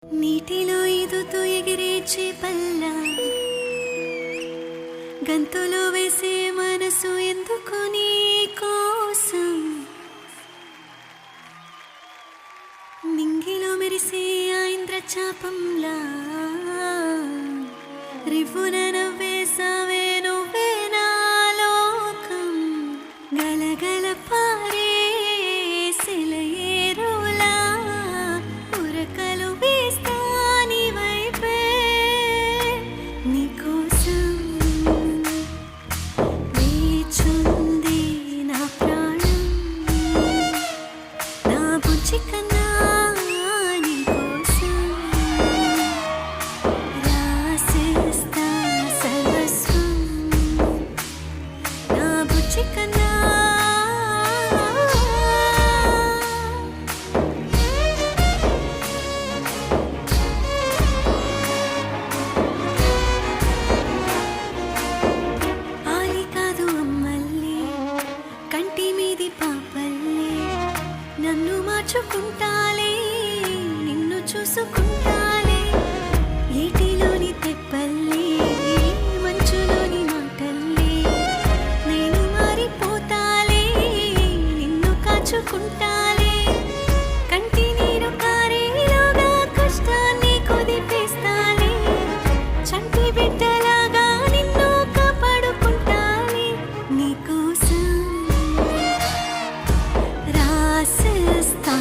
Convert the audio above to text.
నీటిలో ఈదుతూ ఎగిరే చేపల్ల గంతులో వేసే మనసు ఎందుకు నీ కోసం నింగిలో మెరిసే ఆ ఇంద్రచాపంలా రివ్వున నవ్వేసావే నువ్వే నా లోకం గలగల పారే సెలయేరులా ఉరకలు వేస్తా నీ వైపే నీకోసం వేచుంది నా ప్రాణం నా బుజ్జి కన్నా నీకోసం రాసేస్తా సర్వస్వం నా బుజ్జి కన్నా ఆలి కాదు అమ్మల్లే కంటి మీది పాపల్లే నన్ను మార్చుకుంటాలే నిన్ను చూసుకుంటాలే ఏటిలోని తెప్పల్లే మంచులోని మాటల్లే నేను మారిపోతాలే నిన్ను కాచుకుంటాలే కంటి నీరు కారేలోగా కష్టాన్ని కుదిపేస్తాలే చంటి బిడ్డలాగా నిన్ను కాపాడుకుంటాలే నీకోసం రాసేస్తా